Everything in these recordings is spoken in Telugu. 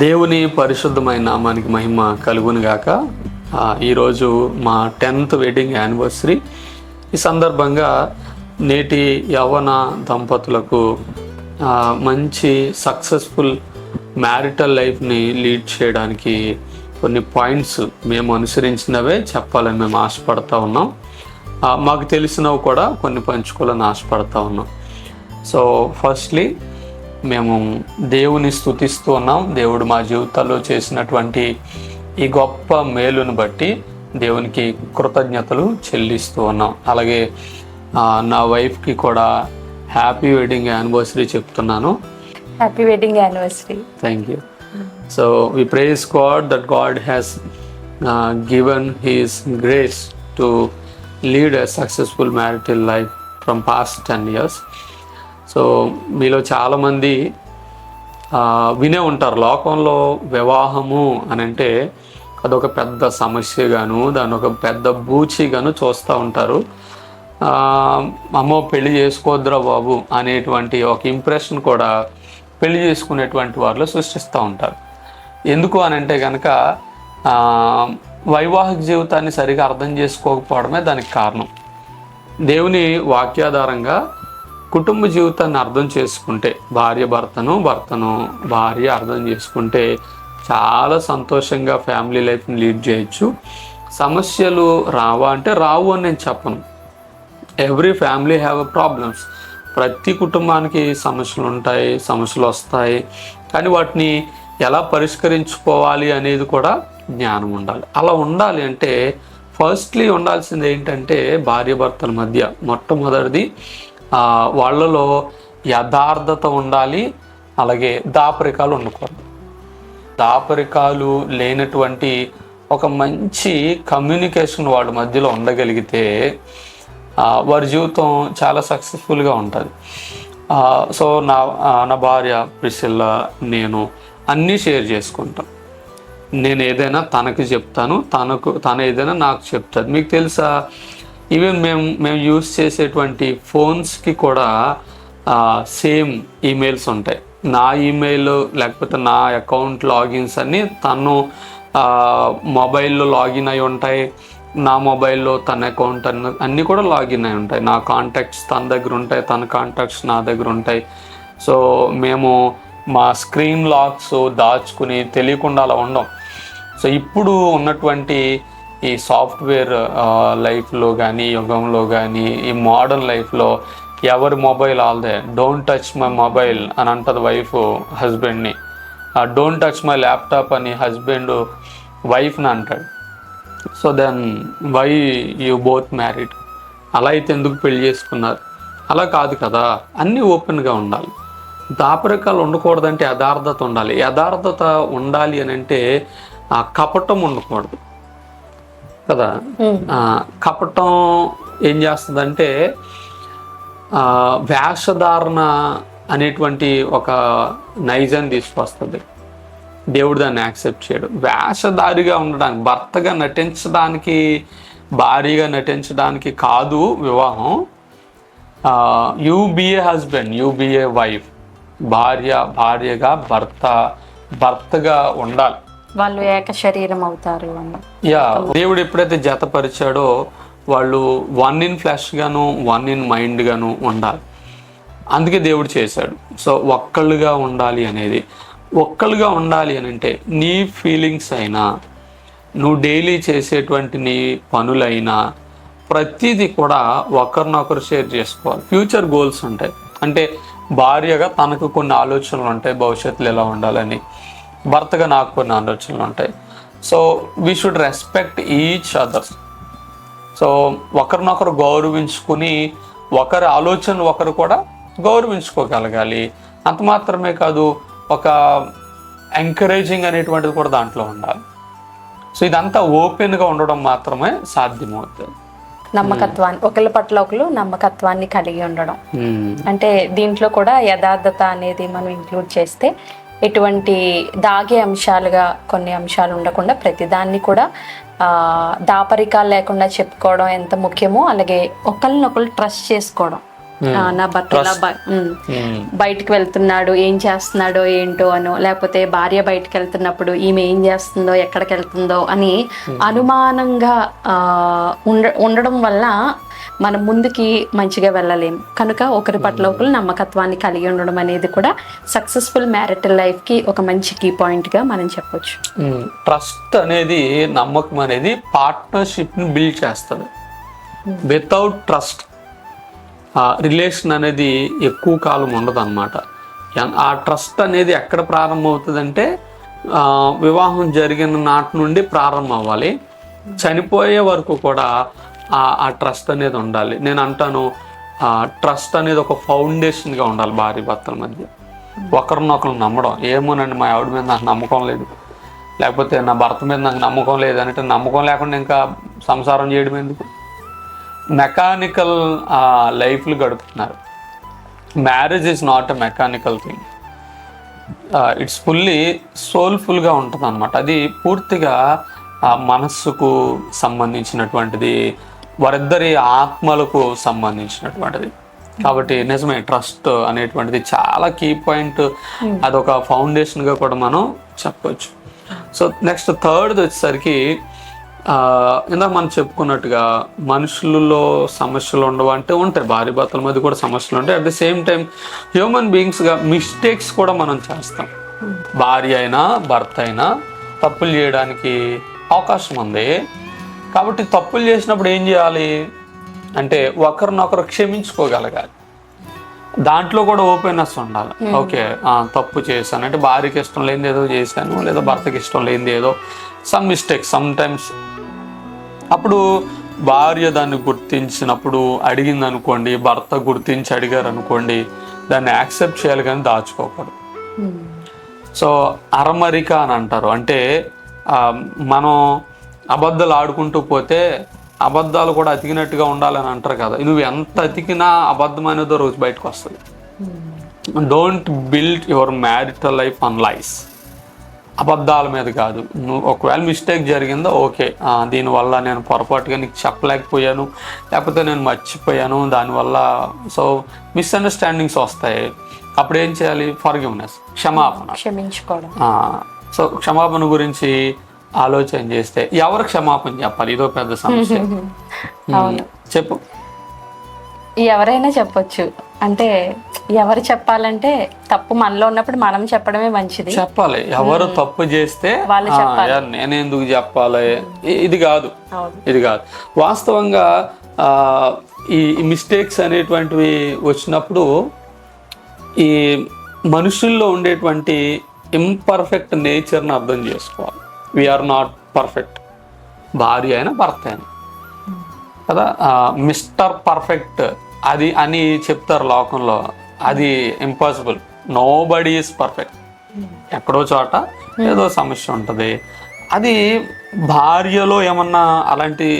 దేవుని పరిశుద్ధమైన నామానికి మహిమ కలుగును గాక. ఈరోజు మా 10th వెడ్డింగ్ యానివర్సరీ. ఈ సందర్భంగా నేటి యవ్వన దంపతులకు మంచి సక్సెస్ఫుల్ మ్యారిటల్ లైఫ్ని లీడ్ చేయడానికి కొన్ని పాయింట్స్ మేము అనుసరించినవే చెప్పాలని మేము ఆశపడతా ఉన్నాం. మాకు తెలిసినవి కూడా కొన్ని పంచుకోవాలని ఆశపడతా ఉన్నాం. సో ఫస్ట్లీ మేము దేవుని స్తుతిస్తూ ఉన్నాం. దేవుడు మా జీవితాల్లో చేసినటువంటి ఈ గొప్ప మేలును బట్టి దేవునికి కృతజ్ఞతలు చెల్లిస్తూ ఉన్నాం. అలాగే నా వైఫ్కి కూడా హ్యాపీ వెడ్డింగ్ యానివర్సరీ చెప్తున్నాను. Happy wedding anniversary. Thank you. So we praise God that God has given his grace to lead a successful marital life from past 10 years. So మీలో చాలామంది వినే ఉంటారు, లోకంలో వివాహము అని అంటే అదొక పెద్ద సమస్యగాను, దాని ఒక పెద్ద బూచిగాను చూస్తూ ఉంటారు. అమ్మో పెళ్లి చేసుకోవద్దురా బాబు అనేటువంటి ఒక ఇంప్రెషన్ కూడా పెళ్లి చేసుకునేటువంటి వారిలో సృష్టిస్తూ ఉంటారు. ఎందుకు అని అంటే కనుక వైవాహిక జీవితాన్ని సరిగా అర్థం చేసుకోకపోవడమే దానికి కారణం. దేవుని వాక్యాధారంగా కుటుంబ జీవితాన్ని అర్థం చేసుకుంటే, భర్తను భార్య అర్థం చేసుకుంటే చాలా సంతోషంగా ఫ్యామిలీ లైఫ్ని లీడ్ చేయొచ్చు. సమస్యలు రావా అంటే రావు అని నేను చెప్పను. Every family have a problems. ప్రతి కుటుంబానికి సమస్యలు వస్తాయి. కానీ వాటిని ఎలా పరిష్కరించుకోవాలి అనేది కూడా జ్ఞానం ఉండాలి. అలా ఉండాలి అంటే ఫస్ట్లీ ఉండాల్సింది ఏంటంటే భార్యాభర్తల మధ్య మొట్టమొదటిది వాళ్ళలో యథార్థత ఉండాలి. అలాగే దాపరికాలు ఉండకూడదు. దాపరికాలు లేనటువంటి ఒక మంచి కమ్యూనికేషన్ వాళ్ళ మధ్యలో ఉండగలిగితే వారి జీవితం చాలా సక్సెస్ఫుల్గా ఉంటుంది. సో నా భార్య ప్రిసిల్లా, నేను అన్నీ షేర్ చేసుకుంటాను. నేను ఏదైనా తనకి చెప్తాను, తను ఏదైనా నాకు చెప్తాను. మీకు తెలుసా, ఈవెన్ మేము యూస్ చేసేటువంటి ఫోన్స్కి కూడా సేమ్ ఈమెయిల్స్ ఉంటాయి. నా ఈమెయిల్ లేకపోతే నా అకౌంట్ లాగిన్స్ అన్నీ తను మొబైల్లో లాగిన్ అయి ఉంటాయి. నా మొబైల్లో తన అకౌంట్ అన్నీ కూడా లాగిన్ అయి ఉంటాయి. నా కాంటాక్ట్స్ తన దగ్గర ఉంటాయి, తన కాంటాక్ట్స్ నా దగ్గర ఉంటాయి. సో మేము మా స్క్రీన్ లాక్స్ దాచుకుని తెలియకుండా అలా ఉండం. సో ఇప్పుడు ఉన్నటువంటి ఈ సాఫ్ట్వేర్ లైఫ్లో కానీ, యుగంలో కానీ, ఈ మోడర్న్ లైఫ్లో ఎవరి మొబైల్ ఆల్దే. డోంట్ టచ్ మై మొబైల్ అని అంటది వైఫ్ హస్బెండ్ని. డోంట్ టచ్ మై ల్యాప్టాప్ అని హస్బెండ్ వైఫ్ని అంటాడు. So then why you both married? అలా అయితే ఎందుకు పెళ్లి చేసుకున్నారు? అలా కాదు కదా, అన్నీ ఓపెన్గా ఉండాలి. దాపరికాలు ఉండకూడదంటే యథార్థత ఉండాలి. యథార్థత ఉండాలి అని అంటే కపటం ఉండకూడదు కదా. కపటం ఏం చేస్తుందంటే వేషధారణ అనేటువంటి ఒక నైజాన్ని తీసుకొస్తుంది. దేవుడు దాన్ని యాక్సెప్ట్ చేయడు. వేషధారిగా ఉండడానికి, భర్తగా నటించడానికి, భార్యగా నటించడానికి కాదు వివాహం. You be a husband, you be a wife. భార్యగా, భర్తగా ఉండాలి. వాళ్ళు ఏక శరీరం అవుతారు. దేవుడు ఎప్పుడైతే జతపరిచాడో వాళ్ళు 1 in flesh గాను 1 in mind గాను ఉండాలి. అందుకే దేవుడు చేశాడు. సో ఒక్కళ్ళుగా ఉండాలి అనేది. ఒక్కళ్ళుగా ఉండాలి అని అంటే నీ ఫీలింగ్స్ అయినా, నువ్వు డైలీ చేసేటువంటి నీ పనులైనా ప్రతిదీ కూడా ఒకరినొకరు షేర్ చేసుకోవాలి. ఫ్యూచర్ గోల్స్ ఉంటాయి. అంటే భార్యగా తనకు కొన్ని ఆలోచనలు ఉంటాయి, భవిష్యత్తులో ఎలా ఉండాలని. భర్తగా నాకు కొన్ని ఆలోచనలు ఉంటాయి. So we should respect each others. So ఒకరినొకరు గౌరవించుకుని ఒకరి ఆలోచనలు ఒకరు కూడా గౌరవించుకోగలగాలి. అంత మాత్రమే కాదు, ఒక ఎంకరేజింగ్ అనేటువంటిది కూడా దాంట్లో ఉండాలి. సో ఇదంతా ఓపెన్గా ఉండడం మాత్రమే సాధ్యమవుతుంది. నమ్మకత్వాన్ని, ఒకరి పట్ల ఒకరు నమ్మకత్వాన్ని కలిగి ఉండడం. అంటే దీంట్లో కూడా యథార్థత అనేది మనం ఇంక్లూడ్ చేస్తే ఎటువంటి దాగే అంశాలుగా కొన్ని అంశాలు ఉండకుండా ప్రతిదాన్ని కూడా దాపరికాలు లేకుండా చెప్పుకోవడం ఎంత ముఖ్యమో, అలాగే ఒకరినొకరు ట్రస్ట్ చేసుకోవడం నా భర్త ఇలా బయటికి వెళ్తున్నాడు, ఏం చేస్తున్నాడో ఏంటో అనో, లేకపోతే భార్య బయటకు వెళ్తున్నప్పుడు ఈమె ఏం చేస్తుందో ఎక్కడికి వెళ్తుందో అని అనుమానంగా ఉండడం వల్ల మనం ముందుకి మంచిగా వెళ్ళలేం. కనుక ఒకరి పట్ల ఒకరు నమ్మకత్వాన్ని కలిగి ఉండడం అనేది కూడా సక్సెస్ఫుల్ మ్యారిటల్ లైఫ్ కి ఒక మంచి కీ పాయింట్ గా మనం చెప్పొచ్చు. ట్రస్ట్ అనేది, నమ్మకం అనేది పార్ట్నర్షిప్ ని బిల్డ్ చేస్తుంది. వితౌట్ ట్రస్ట్ రిలేషన్ అనేది ఎక్కువ కాలం ఉండదు అనమాట. ఆ ట్రస్ట్ అనేది ఎక్కడ ప్రారంభం అవుతుందంటే వివాహం జరిగిన నాటి నుండి ప్రారంభం అవ్వాలి. చనిపోయే వరకు కూడా ఆ ట్రస్ట్ అనేది ఉండాలి. నేను అంటాను, ట్రస్ట్ అనేది ఒక ఫౌండేషన్గా ఉండాలి భార్య భర్తల మధ్య. ఒకరినొకరు నమ్మడం, ఏమోనండి మా ఆవిడ మీద నాకు నమ్మకం లేదు, లేకపోతే నా భర్త మీద నాకు నమ్మకం లేదు అంటే, నమ్మకం లేకుండా ఇంకా సంసారం చేయడం ఎందుకు? మెకానికల్ లైఫ్లు గడుపుతున్నారు. Marriage is not a mechanical thing, it's fully సోల్ఫుల్గా ఉంటుంది అనమాట. అది పూర్తిగా మనస్సుకు సంబంధించినటువంటిది, వారిద్దరి ఆత్మలకు సంబంధించినటువంటిది. కాబట్టి నిజమే, ట్రస్ట్ అనేటువంటిది చాలా కీ పాయింట్. అదొక ఫౌండేషన్గా కూడా మనం చెప్పొచ్చు. సో నెక్స్ట్ థర్డ్ వచ్చేసరికి, ఇందాక మనం చెప్పుకున్నట్టుగా మనుషులలో సమస్యలు ఉండవు అంటే ఉంటాయి, భార్య భర్తల మధ్య కూడా సమస్యలు ఉంటాయి. At the same time human బీయింగ్స్గా మిస్టేక్స్ కూడా మనం చేస్తాం. భార్య అయినా భర్త అయినా తప్పులు చేయడానికి అవకాశం ఉంది. కాబట్టి తప్పులు చేసినప్పుడు ఏం చేయాలి అంటే ఒకరినొకరు క్షమించుకోగలగాలి. దాంట్లో కూడా ఓపెన్నెస్ ఉండాలి. ఓకే, తప్పు చేశాను అంటే, భార్యకి ఇష్టం లేనిది ఏదో చేశాను, లేదా భర్తకి ఇష్టం లేనిది ఏదో సమ్ మిస్టేక్స్ సమ్ టైమ్స్. అప్పుడు భార్య దాన్ని గుర్తించినప్పుడు అడిగింది అనుకోండి, భర్త గుర్తించి అడిగారు అనుకోండి, దాన్ని యాక్సెప్ట్ చేయాలి కానీ దాచుకోకూడదు. సో అరమరిక అని అంటారు. అంటే మనం అబద్ధాలు ఆడుకుంటూ పోతే అబద్ధాలు కూడా అతికినట్టుగా ఉండాలని అంటారు కదా. నువ్వు ఎంత అతికినా అబద్ధం అనేదో రోజు బయటకు వస్తుంది. Don't build your marital life on lies. అబద్ధాల మీద కాదు. నువ్వు ఒకవేళ మిస్టేక్ జరిగిందో ఓకే, దీనివల్ల నేను పొరపాటుగా నీకు చెప్పలేకపోయాను, లేకపోతే నేను మర్చిపోయాను, దానివల్ల సో మిస్అండర్స్టాండింగ్స్ వస్తాయి. అప్పుడు ఏం చేయాలి? ఫర్గివ్నెస్, క్షమాపణ, క్షమించుకోవడం. సో క్షమాపణ గురించి ఆలోచన చేస్తే ఎవరు క్షమాపణ చెప్పాలి? ఇదో పెద్ద సమస్య. చెప్పు. ఎవరైనా చెప్పొచ్చు. అంటే ఎవరు చెప్పాలంటే, తప్పు మనలో ఉన్నప్పుడు మనం చెప్పడమే మంచిది. చెప్పాలి. ఎవరు తప్పు చేస్తే నేనెందుకు చెప్పాలి, ఇది కాదు. వాస్తవంగా ఈ మిస్టేక్స్ అనేటువంటివి వచ్చినప్పుడు ఈ మనుషుల్లో ఉండేటువంటి ఇంపర్ఫెక్ట్ నేచర్ని అర్థం చేసుకోవాలి. We are not perfect. భార్య అయినా భర్త అయినా కదా. మిస్టర్ పర్ఫెక్ట్ అది అని చెప్తారు లోకంలో, అది impossible. Nobody is perfect. ఎక్కడో చోట ఏదో సమస్య ఉంటుంది. అది భార్యలో ఏమన్నా అలాంటిది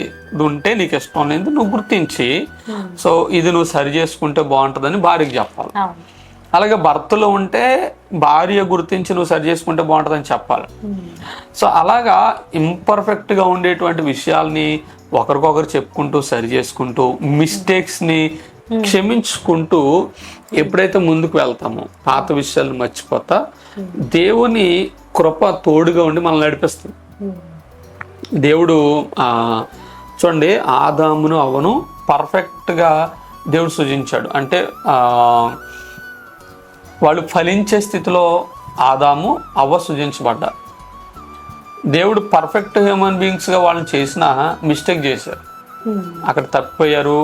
ఉంటే నీకు ఇష్టం లేదు నువ్వు గుర్తించి, సో ఇది నువ్వు సరి చేసుకుంటే బాగుంటుందని భార్యకి చెప్పాలి. అలాగే భర్తలో ఉంటే భార్య గుర్తించి నువ్వు సరి చేసుకుంటే బాగుంటుందని చెప్పాలి. సో అలాగా ఇంపర్ఫెక్ట్గా ఉండేటువంటి విషయాల్ని ఒకరికొకరు చెప్పుకుంటూ సరి చేసుకుంటూ మిస్టేక్స్ని క్షమించుకుంటూ ఎప్పుడైతే ముందుకు వెళ్తామో, పాత విషయాలను మర్చిపోతా, దేవుని కృప తోడుగా ఉండి మనల్ని నడిపిస్తుంది. దేవుడు చూడండి, ఆదామును అవ్వను పర్ఫెక్ట్గా దేవుడు సృజించాడు. అంటే వాళ్ళు ఫలించే స్థితిలో ఆదాము అవ్వ సృజించబడ్డారు. దేవుడు పర్ఫెక్ట్ హ్యూమన్ బీయింగ్స్గా వాళ్ళని చేసిన మిస్టేక్ చేశారు, అక్కడ తప్పిపోయారు,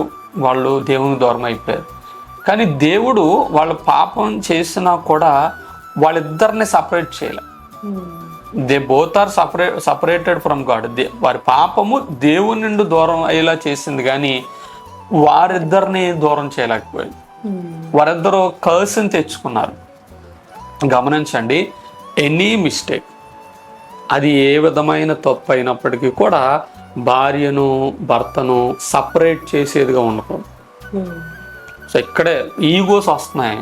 వాళ్ళు దేవునికి దూరం అయిపోయారు. కానీ దేవుడు వాళ్ళ పాపం చేసినా కూడా వాళ్ళిద్దరిని సపరేట్ చేయలే. They both are separated from God. వారి పాపము దేవుని నుండి దూరం అయ్యేలా చేసింది, కానీ వారిద్దరిని దూరం చేయలేకపోయింది. వారిద్దరూ కర్స్ని తెచ్చుకున్నారు. గమనించండి, ఎనీ మిస్టేక్ అది ఏ విధమైన తప్పు అయినప్పటికీ కూడా భార్యను భర్తను సపరేట్ చేసేదిగా ఉండకూడదు. సో ఇక్కడే ఈగోస్ వస్తున్నాయి.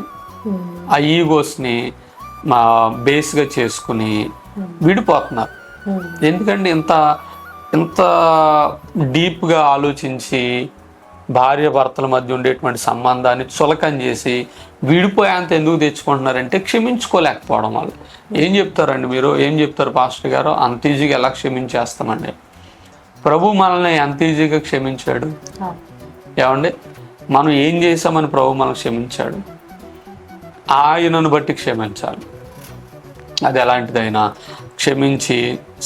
ఆ ఈగోస్ని బేస్గా చేసుకుని విడిపోతున్నారు. ఎందుకంటే ఇంత డీప్గా ఆలోచించి భార్య భర్తల మధ్య ఉండేటువంటి సంబంధాన్ని చులకం చేసి విడిపోయేంత ఎందుకు తెచ్చుకుంటున్నారంటే క్షమించుకోలేకపోవడం వల్ల. ఏం చెప్తారండి మీరు, ఏం చెప్తారు పాస్టర్ గారు? అంత ఈజీగా ఎలా క్షమించేస్తామండి? ప్రభు మనల్ని ఎంత ఈజీగా క్షమించాడు ఏమండి? మనం ఏం చేసామని ప్రభు మనల్ని క్షమించాడు? ఆయనను బట్టి క్షమించాలి. అది ఎలాంటిదైనా క్షమించి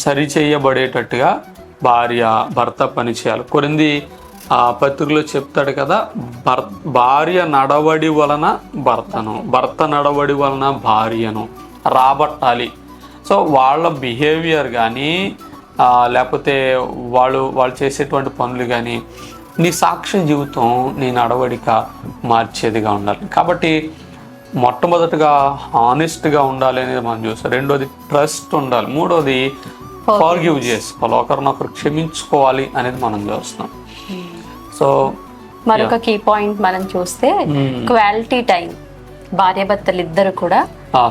సరిచేయబడేటట్టుగా భార్య భర్త పని చేయాలి. కొరింది పత్రికలో చెప్తాడు కదా, భార్య నడవడి వలన భర్తను, భర్త నడవడి వలన భార్యను రాబట్టాలి. సో వాళ్ళ బిహేవియర్ కానీ లేకపోతే వాళ్ళు చేసేటువంటి పనులు కానీ నీ సాక్ష్య జీవితం, నీ నడవడిక మార్చేదిగా ఉండాలి. కాబట్టి మొట్టమొదటిగా హానెస్ట్గా ఉండాలి అనేది మనం చూస్తాం. రెండోది ట్రస్ట్ ఉండాలి. మూడోది ఫర్గివ్ చేసుకోవాలి, ఒకరినొకరు క్షమించుకోవాలి అనేది మనం చూస్తున్నాం. సో మరొక కీ పాయింట్ మనం చూస్తే క్వాలిటీ టైం. భార్యాభర్తలు ఇద్దరు కూడా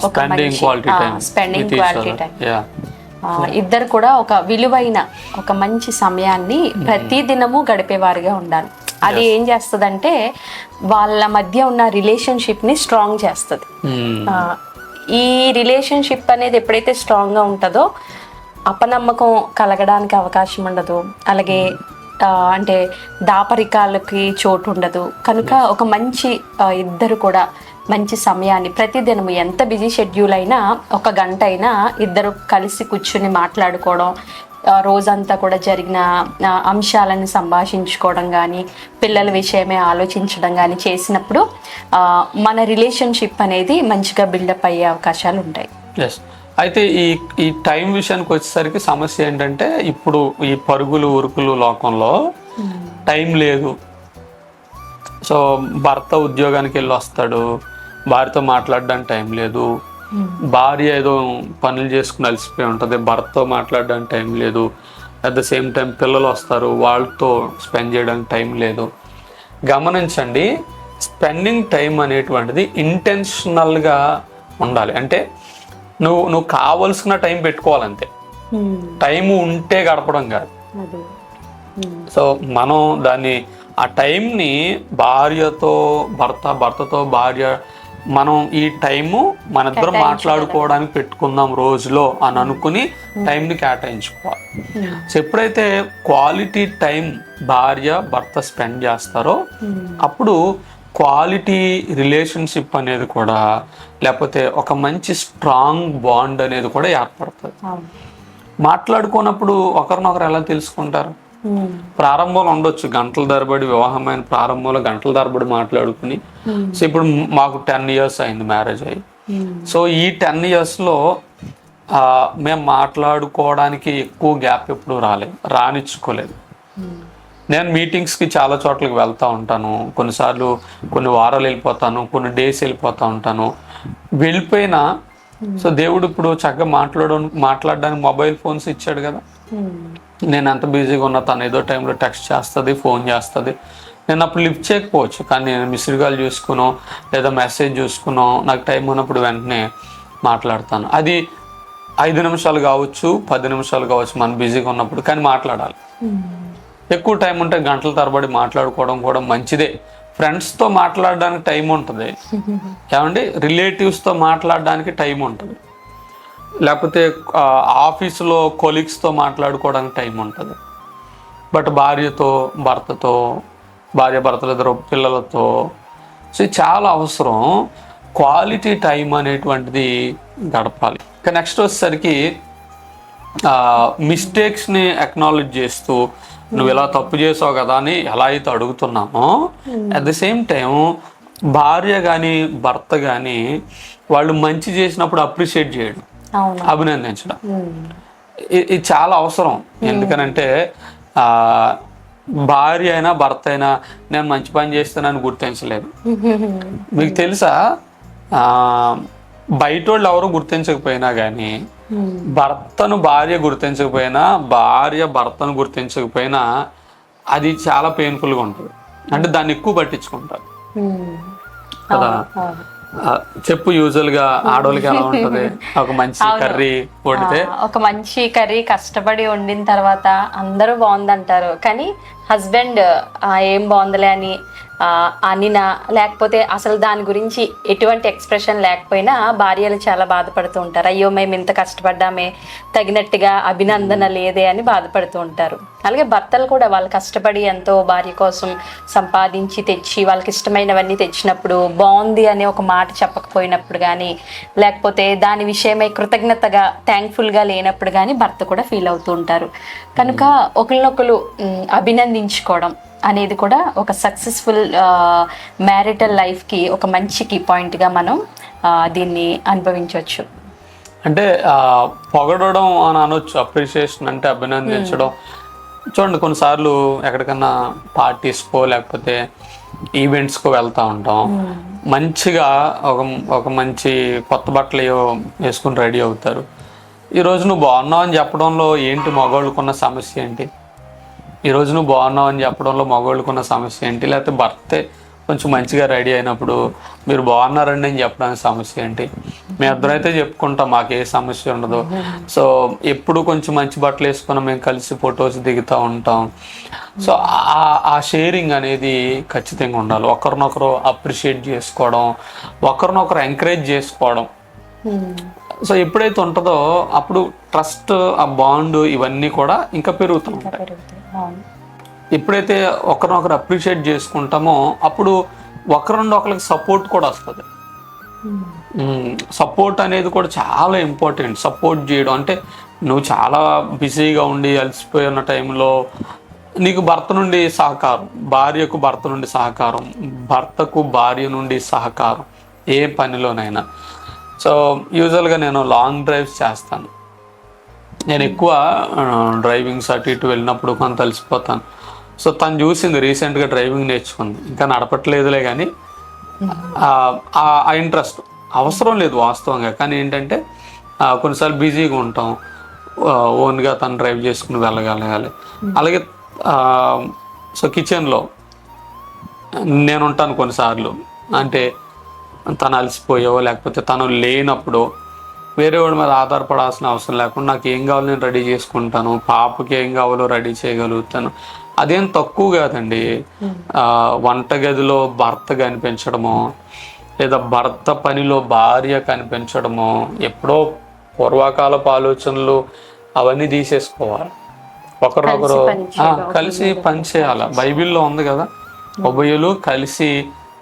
స్పెండింగ్ క్వాలిటీ టైం, ఇద్దరు కూడా ఒక విలువైన ఒక మంచి సమయాన్ని ప్రతి దినము గడిపేవారుగా ఉండాలి. అది ఏం చేస్తుందంటే వాళ్ళ మధ్య ఉన్న రిలేషన్షిప్ ని స్ట్రాంగ్ చేస్తుంది. ఈ రిలేషన్షిప్ అనేది ఎప్పుడైతే స్ట్రాంగ్ గా ఉంటుందో అపనమ్మకం కలగడానికి అవకాశం ఉండదు. అలాగే అంటే దాపరికాలకి చోటు ఉండదు. కనుక ఒక మంచి ఇద్దరు కూడా మంచి సమయాన్ని ప్రతిదినము, ఎంత బిజీ షెడ్యూల్ అయినా ఒక గంట అయినా ఇద్దరు కలిసి కూర్చుని మాట్లాడుకోవడం, రోజంతా కూడా జరిగిన అంశాలను సంభాషించుకోవడం కానీ, పిల్లల విషయమే ఆలోచించడం కానీ చేసినప్పుడు మన రిలేషన్షిప్ అనేది మంచిగా బిల్డప్ అయ్యే అవకాశాలు ఉంటాయి. అయితే ఈ టైం విషయానికి వచ్చేసరికి సమస్య ఏంటంటే, ఇప్పుడు ఈ పరుగులు ఉరుకులు లోకంలో టైం లేదు. సో భర్త ఉద్యోగానికి వెళ్ళి వస్తాడు, భార్యతో మాట్లాడడానికి టైం లేదు. భార్య ఏదో పనులు చేసుకుని అలసిపోయి ఉంటుంది, భర్తతో మాట్లాడడానికి టైం లేదు. అట్ ద సేమ్ టైం పిల్లలు వస్తారు, వాళ్ళతో స్పెండ్ చేయడానికి టైం లేదు. గమనించండి, స్పెండింగ్ టైం అనేటువంటిది ఇంటెన్షనల్గా ఉండాలి. అంటే నువ్వు కావలసిన టైం పెట్టుకోవాలంతే, టైం ఉంటే గడపడం కాదు. సో మనం దాన్ని, ఆ టైంని భార్యతో భర్తతో భార్య, మనం ఈ టైము మన ఇద్దరం మాట్లాడుకోవడానికి పెట్టుకుందాం రోజులో అని అనుకుని టైంని కేటాయించుకోవాలి. సో ఎప్పుడైతే క్వాలిటీ టైం భార్య భర్త స్పెండ్ చేస్తారో అప్పుడు క్వాలిటీ రిలేషన్షిప్ అనేది కూడా, లేకపోతే ఒక మంచి స్ట్రాంగ్ బాండ్ అనేది కూడా ఏర్పడుతుంది. మాట్లాడుకున్నప్పుడు ఒకరినొకరు ఎలా తెలుసుకుంటారు? ప్రారంభంలో ఉండొచ్చు గంటల తరబడి, వివాహమైన ప్రారంభంలో గంటల తరబడి మాట్లాడుకుని. సో ఇప్పుడు మాకు 10 years అయింది మ్యారేజ్ అయ్యి. సో ఈ 10 yearsలో మేము మాట్లాడుకోవడానికి ఎక్కువ గ్యాప్ ఎప్పుడు రానిచ్చుకోలేదు. నేను మీటింగ్స్కి చాలా చోట్లకి వెళ్తూ ఉంటాను, కొన్నిసార్లు కొన్ని వారాలు వెళ్ళిపోతాను, కొన్ని డేస్ వెళ్ళిపోతూ ఉంటాను. వెళ్ళిపోయినా సో దేవుడు ఇప్పుడు చక్కగా మాట్లాడడానికి మొబైల్ ఫోన్స్ ఇచ్చాడు కదా. నేను ఎంత బిజీగా ఉన్నా తను ఏదో టైంలో టెక్స్ట్ చేస్తుంది, ఫోన్ చేస్తుంది. నేను అప్పుడు లిఫ్ట్ చేయకపోవచ్చు, కానీ నేను మిస్డ్ కాల్ చూసుకునో లేదా మెసేజ్ చూసుకునో నాకు టైం ఉన్నప్పుడు వెంటనే మాట్లాడతాను. అది 5 నిమిషాలు కావచ్చు, 10 నిమిషాలు కావచ్చు మనం బిజీగా ఉన్నప్పుడు, కానీ మాట్లాడాలి. ఎక్కువ టైం ఉంటే గంటల తరబడి మాట్లాడుకోవడం కూడా మంచిదే. ఫ్రెండ్స్తో మాట్లాడడానికి టైం ఉంటుంది ఏమండి, రిలేటివ్స్తో మాట్లాడడానికి టైం ఉంటుంది, లేకపోతే ఆఫీసులో కొలీగ్స్తో మాట్లాడుకోవడానికి టైం ఉంటుంది. బట్ భార్యతో భర్తతో, భార్య భర్తలు ఇద్దరు పిల్లలతో, సో చాలా అవసరం. క్వాలిటీ టైం అనేటువంటిది గడపాలి. ఇక నెక్స్ట్ వచ్చేసరికి మిస్టేక్స్ని అక్నాలెడ్జ్ చేస్తూ, నువ్వు ఇలా తప్పు చేసావు కదా అని ఎలా అయితే అడుగుతున్నామో, అట్ ద సేమ్ టైం భార్య కానీ భర్త కానీ వాళ్ళు మంచి చేసినప్పుడు అప్రిషియేట్ చేయడం, అభినందించడం, ఇది చాలా అవసరం. ఎందుకనంటే భార్య అయినా భర్త అయినా నేను మంచి పని చేస్తానని గుర్తించలేదు. మీకు తెలుసా, బయట వాళ్ళు ఎవరు గుర్తించకపోయినా కానీ, భర్తను భార్య గుర్తించకపోయినా, భార్య భర్తను గుర్తించకపోయినా అది చాలా పెయిన్ఫుల్గా ఉంటుంది. అంటే దాన్ని ఎక్కువ పట్టించుకుంటారు కదా. చెప్పు, యూజువల్ గా ఆడవాళ్ళకి ఎలా ఉంటది? ఒక మంచి కర్రీ వండితే, ఒక మంచి కర్రీ కష్టపడి వండిన తర్వాత అందరూ బాగుందంటారు, కానీ హస్బెండ్ ఏం బాగుందిలే అని అనినా, లేకపోతే అసలు దాని గురించి ఎటువంటి ఎక్స్ప్రెషన్ లేకపోయినా భార్యలు చాలా బాధపడుతూ ఉంటారు. అయ్యో మేము ఇంత కష్టపడ్డామే, తగినట్టుగా అభినందన లేదే అని బాధపడుతూ ఉంటారు. అలాగే భర్తలు కూడా వాళ్ళు కష్టపడి ఎంతో భార్య కోసం సంపాదించి తెచ్చి వాళ్ళకి ఇష్టమైనవన్నీ తెచ్చినప్పుడు బాగుంది అనే ఒక మాట చెప్పకపోయినప్పుడు కానీ, లేకపోతే దాని విషయమై కృతజ్ఞతగా థ్యాంక్ఫుల్గా లేనప్పుడు కానీ భర్త కూడా ఫీల్ అవుతూ ఉంటారు. కనుక ఒకరినొకరు అభినందించుకోవడం అనేది కూడా ఒక సక్సెస్ఫుల్ మ్యారిటల్ లైఫ్కి ఒక మంచి కీ పాయింట్గా మనం దీన్ని అనుభవించవచ్చు. అంటే పొగడడం అని అనొచ్చు, అప్రిషియేషన్ అంటే అభినందించడం. చూడండి, కొన్నిసార్లు ఎక్కడికన్నా పార్టీస్కో లేకపోతే ఈవెంట్స్కో వెళ్తూ ఉంటాం. మంచిగా ఒక మంచి కొత్త బట్టలు వేసుకుని రెడీ అవుతారు. ఈరోజు నువ్వు బాగున్నావు అని చెప్పడంలో ఏంటి మగవాళ్ళకున్న సమస్య ఏంటి? ఈరోజు నువ్వు బాగున్నావు అని చెప్పడంలో మగవాళ్ళకున్న సమస్య ఏంటి? లేకపోతే భర్తే కొంచెం మంచిగా రెడీ అయినప్పుడు మీరు బాగున్నారండి అని చెప్పడానికి సమస్య ఏంటి? మేము ఇద్దరైతే చెప్పుకుంటాం, మాకు ఏ సమస్య ఉండదు. సో ఎప్పుడు కొంచెం మంచి బట్టలు వేసుకుని మేము కలిసి ఫొటోస్ దిగుతూ ఉంటాం. సో ఆ షేరింగ్ అనేది ఖచ్చితంగా ఉండాలి. ఒకరినొకరు అప్రిషియేట్ చేసుకోవడం, ఒకరినొకరు ఎంకరేజ్ చేసుకోవడం. సో ఎప్పుడైతే ఉంటుందో అప్పుడు ట్రస్ట్, ఆ బాండ్ ఇవన్నీ కూడా ఇంకా పెరుగుతూ ఉంటాయి. ఎప్పుడైతే ఒకరినొకరు అప్రిషియేట్ చేసుకుంటామో అప్పుడు ఒకరికి సపోర్ట్ కూడా వస్తుంది. సపోర్ట్ అనేది కూడా చాలా ఇంపార్టెంట్. సపోర్ట్ చేయడం అంటే నువ్వు చాలా బిజీగా ఉండి అలసిపోయి ఉన్న టైంలో నీకు భర్త నుండి సహకారం, భార్యకు భర్త నుండి సహకారం, భర్తకు భార్య నుండి సహకారం ఏ పనిలోనైనా. సో యూజువల్గా నేను లాంగ్ డ్రైవ్స్ చేస్తాను. నేను ఎక్కువ డ్రైవింగ్స్ అటు ఇటు వెళ్ళినప్పుడు కొంత అలసిపోతాను. సో తను చూసింది, రీసెంట్గా డ్రైవింగ్ నేర్చుకుంది, ఇంకా నడపట్లేదులే కానీ ఆ ఇంట్రెస్ట్ అవసరం లేదు వాస్తవంగా. కానీ ఏంటంటే కొన్నిసార్లు బిజీగా ఉంటాం, ఓన్గా తను డ్రైవ్ చేసుకుని వెళ్ళగలగాలి. అలాగే సో కిచెన్లో నేను ఉంటాను కొన్నిసార్లు. అంటే తను అలసిపోయో లేకపోతే తను లేనప్పుడు వేరే వాడి మీద ఆధారపడాల్సిన అవసరం లేకుండా నాకు ఏం కావాలో నేను రెడీ చేసుకుంటాను, పాపకి ఏం కావాలో రెడీ చేయగలుగుతాను. అదేం తక్కువ కాదండి. వంటగదిలో భర్త కనిపించడమో లేదా భర్త పనిలో భార్య కనిపించడమో, ఎప్పుడో పూర్వకాలపు ఆలోచనలు అవన్నీ తీసేసుకోవాలి. ఒకరినొకరు కలిసి పని చేయాలి. బైబిల్లో ఉంది కదా, ఉభయులు కలిసి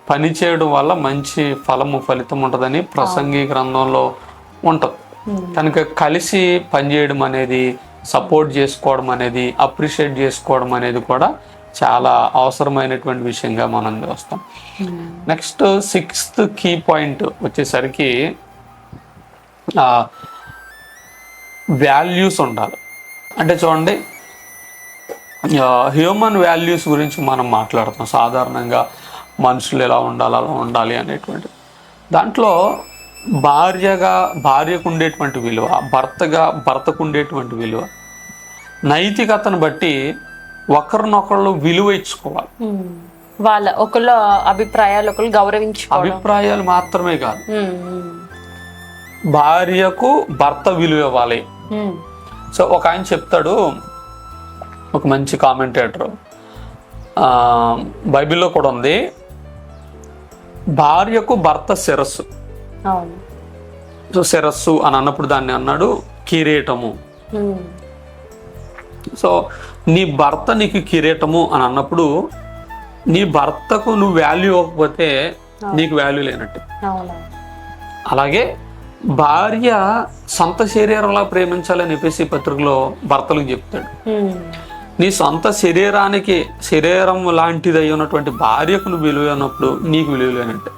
పని చేయడం వల్ల మంచి ఫలితం ఉంటుందని ప్రసంగి గ్రంథంలో ఉంటుంది. కనుక కలిసి పనిచేయడం అనేది, సపోర్ట్ చేసుకోవడం అనేది, అప్రిషియేట్ చేసుకోవడం అనేది కూడా చాలా అవసరమైనటువంటి విషయంగా మనం చూస్తాం. నెక్స్ట్ 6th కీ పాయింట్ వచ్చేసరికి వాల్యూస్ ఉండాలి. అంటే చూడండి, హ్యూమన్ వాల్యూస్ గురించి మనం మాట్లాడుతాం. సాధారణంగా మనుషులు ఎలా ఉండాలి, అలా ఉండాలి అనేటువంటి దాంట్లో భార్యకు ఉండేటువంటి విలువ, భర్తకు ఉండేటువంటి విలువ, నైతికతను బట్టి ఒకరినొకళ్ళు విలువ ఇచ్చుకోవాలి. వాళ్ళ ఒకళ్ళ అభిప్రాయాలు ఒకళ్ళు గౌరవించుకోవాలి. అభిప్రాయాలు మాత్రమే కాదు, భార్యకు భర్త విలువ ఇవ్వాలి. సో ఒక ఆయన చెప్తాడు, ఒక మంచి కామెంటేటర్, బైబిల్లో కూడా ఉంది, భార్యకు భర్త శిరస్సు. సో శిరస్సు అని అన్నప్పుడు దాన్ని అన్నాడు కిరీటము. సో నీ భర్త నీకు కిరీటము అని అన్నప్పుడు నీ భర్తకు నువ్వు వాల్యూ ఇవ్వకపోతే నీకు వాల్యూ లేనట్టు. అలాగే భార్య సొంత శరీరంలా ప్రేమించాలని ఎఫెసీ పత్రికలో భర్తలకు చెప్తాడు. నీ సొంత శరీరం లాంటిది అయి ఉన్నటువంటి భార్యకు నువ్వు విలువ అన్నప్పుడు నీకు విలువ లేనట్టు.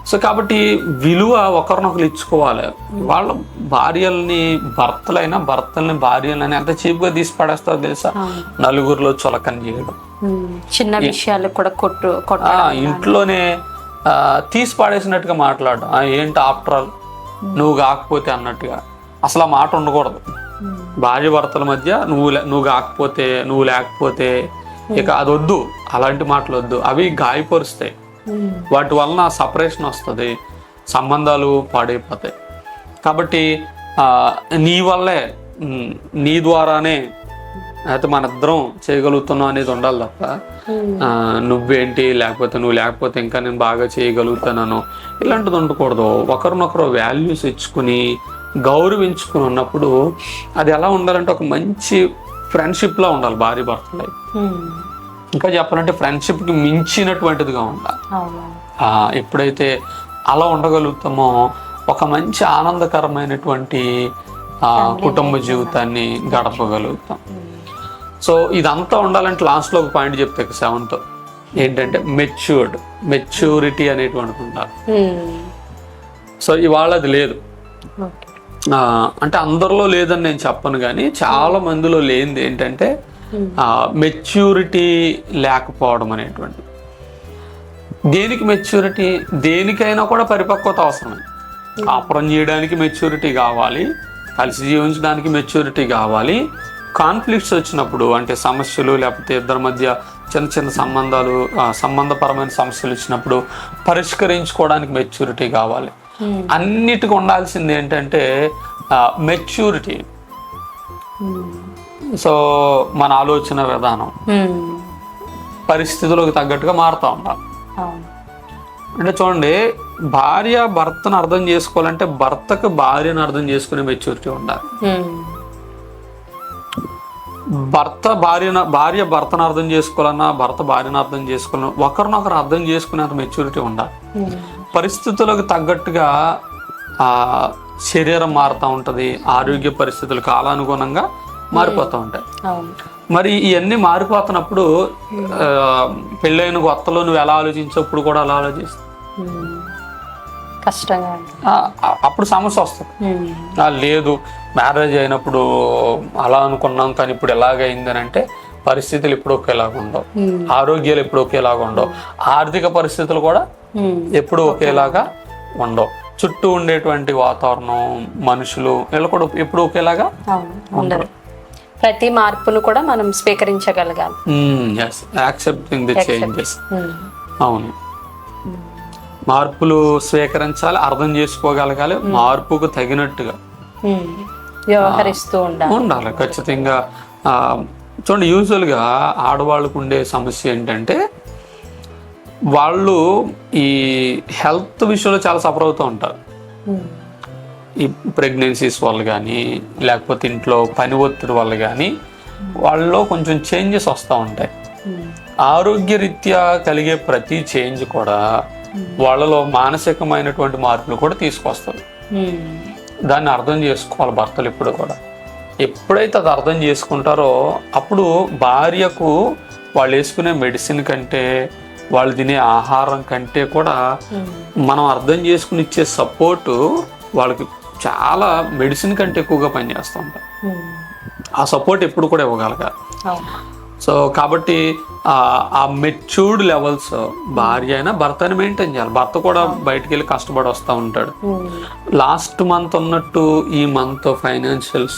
సో కాబట్టి విలువ ఒకరినొకరు ఇచ్చుకోవాలి. వాళ్ళ భార్యల్ని భర్తల్ని భార్యలని ఎంత చీప్గా తీసి పడేస్తారో తెలుసా? నలుగురిలో చులకన చేయడం, చిన్న విషయాలు కూడా ఇంట్లోనే తీసి పడేసినట్టుగా మాట్లాడడం. ఏంటి ఆఫ్టర్ ఆల్ నువ్వు కాకపోతే అన్నట్టుగా. అసలు ఆ మాట ఉండకూడదు. భార్య భర్తల మధ్య నువ్వు కాకపోతే, నువ్వు లేకపోతే, ఇక అది వద్దు. అలాంటి మాటలు వద్దు. అవి గాయపరుస్తాయి. వాటి వలన సపరేషన్ వస్తుంది, సంబంధాలు పాడైపోతాయి. కాబట్టి నీ వల్లే, నీ ద్వారానే అయితే మన ఇద్దరం చేయగలుగుతున్నాం అనేది ఉండాలి తప్ప నువ్వేంటి లేకపోతే నువ్వు లేకపోతే ఇంకా నేను బాగా చేయగలుగుతానను ఇలాంటిది ఉండకూడదు. ఒకరినొకరు వాల్యూస్ ఇచ్చుకుని గౌరవించుకుని ఉన్నప్పుడు అది ఎలా ఉండాలంటే ఒక మంచి ఫ్రెండ్షిప్లా ఉండాలి భార్య భర్తలు. ఇంకా చెప్పాలంటే ఫ్రెండ్షిప్కి మించినటువంటిదిగా ఉండాలి. ఎప్పుడైతే అలా ఉండగలుగుతామో ఒక మంచి ఆనందకరమైనటువంటి కుటుంబ జీవితాన్ని గడపగలుగుతాం. సో ఇదంతా ఉండాలంటే లాస్ట్లో ఒక పాయింట్ చెప్తే 7th ఏంటంటే మెచ్యూరిటీ అనేటువంటిది ఉండాలి. సో ఇవాళ అది లేదు. అంటే అందరిలో లేదని నేను చెప్పను, కానీ చాలా మందిలో లేనిది ఏంటంటే మెచ్యూరిటీ లేకపోవడం అనేటువంటి. దేనికి మెచ్యూరిటీ? దేనికైనా కూడా పరిపక్వత అవసరమే. కాపురం చేయడానికి మెచ్యూరిటీ కావాలి, కలిసి జీవించడానికి మెచ్యూరిటీ కావాలి. కాన్ఫ్లిక్ట్స్ వచ్చినప్పుడు అంటే సమస్యలు లేకపోతే ఇద్దరి మధ్య చిన్న చిన్న సంబంధపరమైన సమస్యలు వచ్చినప్పుడు పరిష్కరించుకోవడానికి మెచ్యూరిటీ కావాలి. అన్నిటికీ ఉండాల్సింది ఏంటంటే మెచ్యూరిటీ. సో మన ఆలోచన విధానం పరిస్థితులకు తగ్గట్టుగా మారుతూ ఉండాలి. అంటే చూడండి, భార్య భర్తను అర్థం చేసుకోవాలంటే భర్తకు భార్యను అర్థం చేసుకునే మెచ్యూరిటీ ఉండాలి. భార్య భర్తను అర్థం చేసుకోవాలన్నా భర్త భార్యను అర్థం చేసుకోవాలన్నా ఒకరినొకరు అర్థం చేసుకునేంత మెచ్యూరిటీ ఉండాలి. పరిస్థితులకు తగ్గట్టుగా శరీరం మారుతూ ఉంటుంది, ఆరోగ్య పరిస్థితులు కాలానుగుణంగా మారిపోతూ ఉంటాయి. మరి ఇవన్నీ మారిపోతున్నప్పుడు పెళ్ళైన కొత్తలో నువ్వు ఎలా ఆలోచించప్పుడు కూడా అలా ఆలోచిస్తావు, కష్టంగా అప్పుడు సమస్య వస్తుంది. లేదు మ్యారేజ్ అయినప్పుడు అలా అనుకున్నాం కానీ ఇప్పుడు ఎలాగైంది అని అంటే పరిస్థితులు ఎప్పుడు ఒకేలాగా ఉండవు, ఆరోగ్యాలు ఎప్పుడు ఒకేలాగా ఉండవు, ఆర్థిక పరిస్థితులు కూడా ఎప్పుడు ఒకేలాగా ఉండవు, చుట్టూ ఉండేటువంటి వాతావరణం మనుషులు వీళ్ళు కూడా ఎప్పుడు ఒకేలాగా ఉండరు. ప్రతి మార్పును కూడా మనం స్వీకరించగలగాలి. Accepting the changes. అవును, మార్పులు స్వీకరించాలి, అర్థం చేసుకోగలగాలి, మార్పుకు తగినట్టుగా వ్యవహరిస్తూ ఉండాలి ఖచ్చితంగా. చూడండి, యూజువల్గా ఆడవాళ్ళకు ఉండే సమస్య ఏంటంటే వాళ్ళు ఈ హెల్త్ విషయంలో చాలా సఫర్ అవుతూ ఉంటారు. ఈ ప్రెగ్నెన్సీస్ వల్ల కానీ లేకపోతే ఇంట్లో పని ఒత్తిడి వల్ల కానీ వాళ్ళలో కొంచెం చేంజెస్ వస్తూ ఉంటాయి. ఆరోగ్యరీత్యా కలిగే ప్రతి చేంజ్ కూడా వాళ్ళలో మానసికమైనటువంటి మార్పులు కూడా తీసుకొస్తుంది. దాన్ని అర్థం చేసుకోవాలి భర్తలు ఎప్పుడు కూడా. ఎప్పుడైతే అది అర్థం చేసుకుంటారో అప్పుడు భార్యకు వాళ్ళు వేసుకునే మెడిసిన్ కంటే వాళ్ళు తినే ఆహారం కంటే కూడా మనం అర్థం చేసుకుని ఇచ్చే సపోర్టు వాళ్ళకి చాలా మెడిసిన్ కంటే ఎక్కువగా పనిచేస్తూ ఉంటాం. ఆ సపోర్ట్ ఎప్పుడు కూడా ఇవ్వగలగాలి. సో కాబట్టి ఆ మెచ్యూర్డ్ లెవెల్స్ భార్య అయినా భర్తని మెయింటైన్ చేయాలి. భర్త కూడా బయటికి వెళ్ళి కష్టపడి వస్తూ ఉంటాడు. లాస్ట్ మంత్ ఉన్నట్టు ఈ మంత్ ఫైనాన్షియల్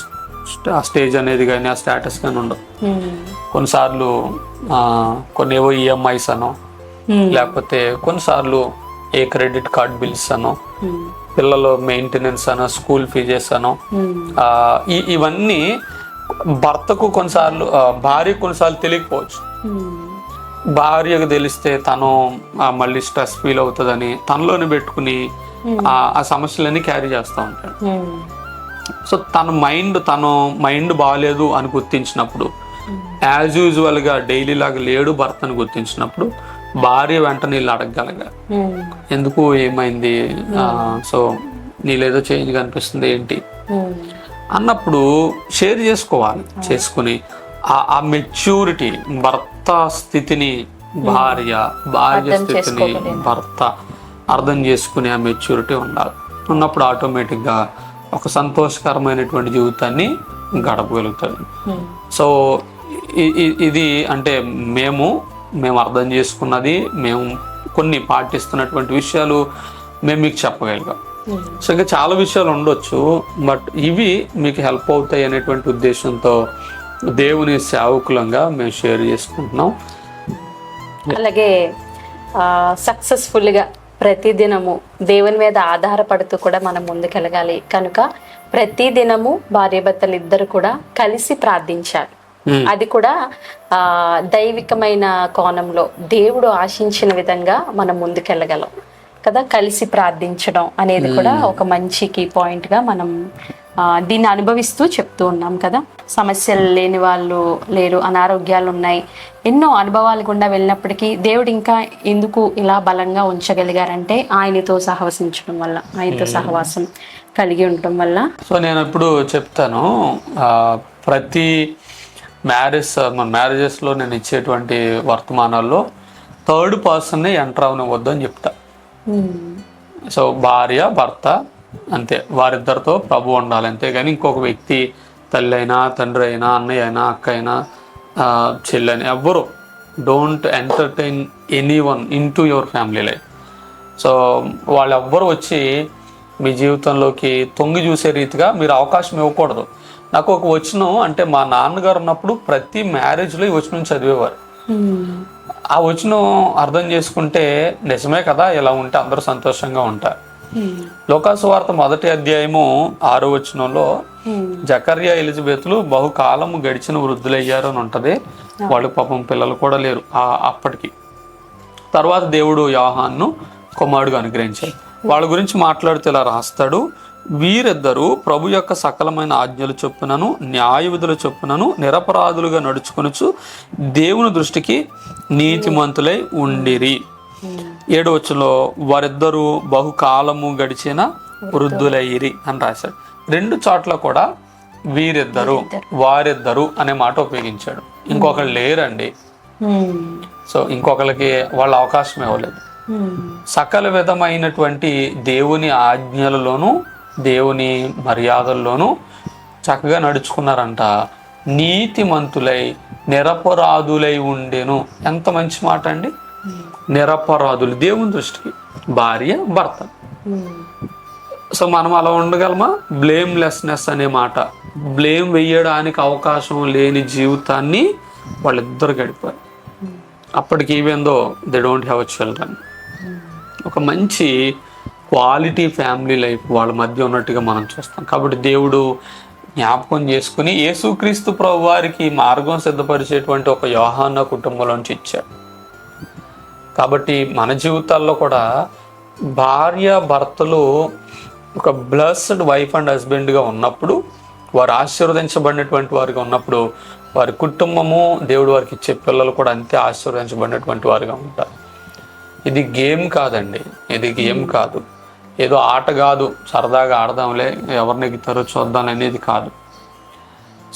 స్టేజ్ అనేది కానీ ఆ స్టేటస్ కానీ ఉండదు. కొన్నిసార్లు కొన్ని ఏవో ఈఎంఐస్ అనో లేకపోతే కొన్నిసార్లు ఏ క్రెడిట్ కార్డ్ బిల్స్ అనో పిల్లల మెయింటెనెన్స్ అనో స్కూల్ ఫీజెస్ అనో ఇవన్నీ భర్తకు కొన్నిసార్లు భార్య కొన్నిసార్లు తెలియకపోవచ్చు. భార్యకు తెలిస్తే తను మళ్ళీ స్ట్రెస్ ఫీల్ అవుతుందని తనలోనే పెట్టుకుని ఆ సమస్యలన్నీ క్యారీ చేస్తూ ఉంటాడు. సో తన మైండ్ బాగాలేదు అని గుర్తించినప్పుడు యాజ్ యూజువల్గా డైలీ లాగా లేడు భర్తను గుర్తించినప్పుడు భార్య వెంటనే వీళ్ళు అడగగలగా ఎందుకు ఏమైంది, సో నీలేదో చేంజ్ కనిపిస్తుంది ఏంటి అన్నప్పుడు షేర్ చేసుకోవాలి. చేసుకుని ఆ మెచ్యూరిటీ భర్త స్థితిని భార్య స్థితిని భర్త అర్థం చేసుకునే ఆ మెచ్యూరిటీ ఉండాలి. ఉన్నప్పుడు ఆటోమేటిక్గా ఒక సంతోషకరమైనటువంటి జీవితాన్ని గడపగలుగుతాడు. సో ఇది అంటే మేము అర్థం చేసుకున్నది, మేము కొన్ని పాటిస్తున్నటువంటి విషయాలు మేము మీకు చెప్పగలిగాం. సో ఇంకా చాలా విషయాలు ఉండొచ్చు, బట్ ఇవి మీకు హెల్ప్ అవుతాయి అనేటువంటి ఉద్దేశంతో దేవుని సేవకులంగా మేము షేర్ చేసుకుంటున్నాం. అలాగే సక్సెస్ఫుల్గా ప్రతిదినము దేవుని మీద ఆధారపడుతూ కూడా మనం ముందుకెళ్ళగాలి కనుక ప్రతిదినము భార్యాభర్తలు ఇద్దరు కూడా కలిసి ప్రార్థించాలి. అది కూడా దైవికమైన కోణంలో దేవుడు ఆశించిన విధంగా మనం ముందుకెళ్ళగలం కదా. కలిసి ప్రార్థించడం అనేది కూడా ఒక మంచి కీ పాయింట్గా మనం దీన్ని అనుభవిస్తూ చెప్తూ ఉన్నాం కదా. సమస్యలు లేని వాళ్ళు లేరు, అనారోగ్యాలు ఉన్నాయి, ఎన్నో అనుభవాలు గుండా వెళ్ళినప్పటికీ దేవుడు ఇంకా ఎందుకు ఇలా బలంగా ఉంచగలిగారంటే ఆయనతో సహవసించడం వల్ల, ఆయనతో సహవాసం కలిగి ఉండటం వల్ల. సో నేను ఇప్పుడు చెప్తాను, ప్రతి మన మ్యారేజెస్లో నేను ఇచ్చేటువంటి వర్తమానాల్లో థర్డ్ పర్సన్ని ఎంటర్ అవనివ్వద్దు అని చెప్తా. సో భార్య భర్త అంతే, వారిద్దరితో ప్రభు ఉండాలి, అంతేగాని ఇంకొక వ్యక్తి తల్లి అయినా తండ్రి అయినా అన్నయ్య అయినా అక్క అయినా చెల్లని ఎవ్వరు don't entertain anyone into your family life. So వాళ్ళెవ్వరు వచ్చి మీ జీవితంలోకి తొంగి చూసే రీతిగా మీరు అవకాశం ఇవ్వకూడదు. నాకు ఒక వచనం, అంటే మా నాన్నగారు ఉన్నప్పుడు ప్రతి మ్యారేజ్లో ఈ వచనం చదివేవారు. ఆ వచనం అర్థం చేసుకుంటే నిజమే కదా, ఇలా ఉంటే అందరూ సంతోషంగా ఉంటారు. లోకాసు వార్త 1వ అధ్యాయము 6వ వచనంలో జకర్యా ఎలిజబెత్లు బహుకాలము గడిచిన వృద్ధులయ్యారు అని ఉంటది. వాళ్ళు పాపం పిల్లలు కూడా లేరు అప్పటికి. తర్వాత దేవుడు యోహాన్ను కుమారుడుగా అనుగ్రహించాడు. వాళ్ళ గురించి మాట్లాడుతూ ఇలా రాస్తాడు, వీరిద్దరూ ప్రభు యొక్క సకలమైన ఆజ్ఞలు చొప్పునను న్యాయ విధుల చొప్పునను నిరపరాధులుగా నడుచుకొనుచు దేవుని దృష్టికి నీతిమంతులై ఉండిరి. 7వ వచనంలో వారిద్దరూ బహుకాలము గడిచిన వృద్ధులయ్యిరి అని రాశాడు. 2 చోట్ల కూడా వీరిద్దరు వారిద్దరు అనే మాట ఉపయోగించాడు. ఇంకొకళ్ళు లేరండి. సో ఇంకొకరికి వాళ్ళ అవకాశం ఇవ్వలేదు. సకల విధమైనటువంటి దేవుని ఆజ్ఞలలోనూ దేవుని మర్యాదల్లోనూ చక్కగా నడుచుకున్నారంట. నీతిమంతులై నిరపరాధులై ఉండెను. ఎంత మంచి మాట అండి. నిరపరాధులు దేవుని దృష్టికి, భార్య భర్త. సో మనం అలా ఉండగలమా? బ్లేమ్లెస్నెస్ అనే మాట, బ్లేమ్ వేయడానికి అవకాశం లేని జీవితాన్ని వాళ్ళిద్దరు గడిపారు. అప్పటికి ఈవెందో దే డోంట్ హ్యావ్ చిల్డ్రన్. ఒక మంచి క్వాలిటీ ఫ్యామిలీ లైఫ్ వాళ్ళ మధ్య ఉన్నట్టుగా మనం చూస్తాం. కాబట్టి దేవుడు జ్ఞాపకం చేసుకుని యేసుక్రీస్తు ప్రభు వారికి మార్గం సిద్ధపరిచేటువంటి ఒక యోహాను కుటుంబంలోంచి ఇచ్చాడు. కాబట్టి మన జీవితాల్లో కూడా భార్య భర్తలు ఒక బ్లెస్డ్ వైఫ్ అండ్ హస్బెండ్గా ఉన్నప్పుడు, వారు ఆశీర్వదించబడినటువంటి వారిగా ఉన్నప్పుడు, వారి కుటుంబము దేవుడు వారికి ఇచ్చే పిల్లలు కూడా అంతే ఆశీర్వదించబడినటువంటి వారిగా ఉంటారు. ఇది గేమ్ కాదండి, ఇది గేమ్ కాదు, ఏదో ఆట కాదు, సరదాగా ఆడదాంలే ఎవరు నెగ్గుతారో చూద్దాం అనేది కాదు.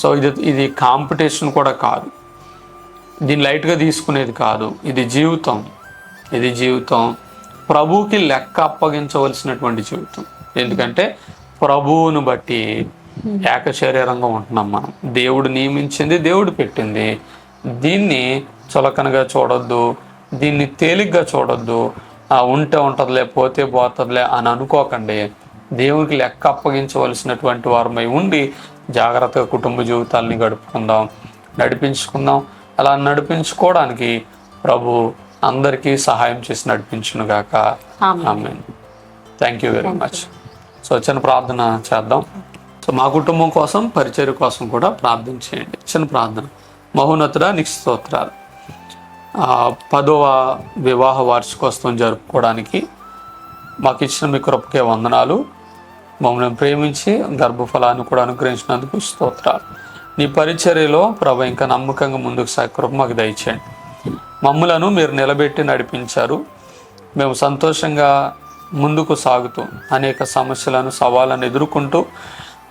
సో ఇది కాంపిటీషన్ కూడా కాదు, దీన్ని లైట్గా తీసుకునేది కాదు. ఇది జీవితం, ఇది జీవితం ప్రభువుకి లెక్క అప్పగించవలసినటువంటి జీవితం. ఎందుకంటే ప్రభువును బట్టి ఏక శరీరంగా ఉంటున్నాం మనం. దేవుడు నియమించింది, దేవుడు పెట్టింది. దీన్ని చులకనగా చూడొద్దు, దీన్ని తేలిగ్గా చూడొద్దు. ఉంటే ఉంటుందిలే, పోతే పోతుందిలే అని అనుకోకండి. దేవునికి లెక్క అప్పగించవలసినటువంటి వారమై ఉండి జాగ్రత్తగా కుటుంబ జీవితాలని గడుపుకుందాం, నడిపించుకుందాం. అలా నడిపించుకోవడానికి ప్రభు అందరికీ సహాయం చేసి నడిపించునుగాక. Amen. Thank you very much. So చిన్న ప్రార్థన చేద్దాం. సో మా కుటుంబం కోసం, పరిచర్య కోసం కూడా ప్రార్థన చేయండి. చిన్న ప్రార్థన. మహోన్నతుడా, నీకు స్తోత్రాలు. 10వ వివాహ వార్షికోత్సవం జరుపుకోవడానికి మాకు ఇచ్చిన మీ కృపకే వందనాలు. మమ్మల్ని ప్రేమించి గర్భఫలాన్ని కూడా అనుగ్రహించినందుకు స్తోత్రాలు. నీ పరిచర్యలో ప్రభు ఇంకా నమ్మకంగా ముందుకు సాగే కృప మాకు దయచేయండి. మమ్మలను మీరు నిలబెట్టి నడిపించారు. మేము సంతోషంగా ముందుకు సాగుతూ అనేక సమస్యలను, సవాళ్ళను ఎదుర్కొంటూ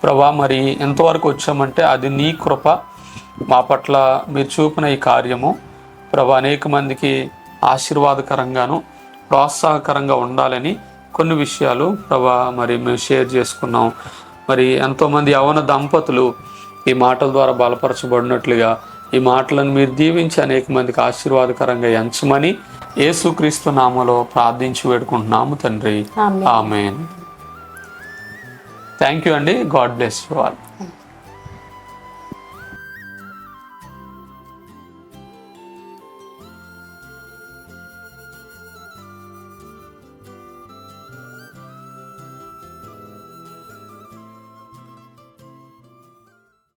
ప్రభా మరి ఎంతవరకు వచ్చామంటే అది నీ కృప. మా పట్ల మీరు చూపిన ఈ కార్యము ప్రభా అనేక మందికి ఆశీర్వాదకరంగాను ప్రోత్సాహకరంగా ఉండాలని కొన్ని విషయాలు ప్రభా మరి మేము షేర్ చేసుకున్నాం. మరి ఎంతోమంది యవ్వన దంపతులు ఈ మాటల ద్వారా బలపరచబడినట్లుగా ఈ మాటలను మీరు దీవించి అనేక మందికి ఆశీర్వాదకరంగా ఎంచమని యేసుక్రీస్తు నామములో ప్రార్థించి వేడుకుంటున్నాము తండ్రి. ఆమేన్. థ్యాంక్ యూ అండి. God bless you all.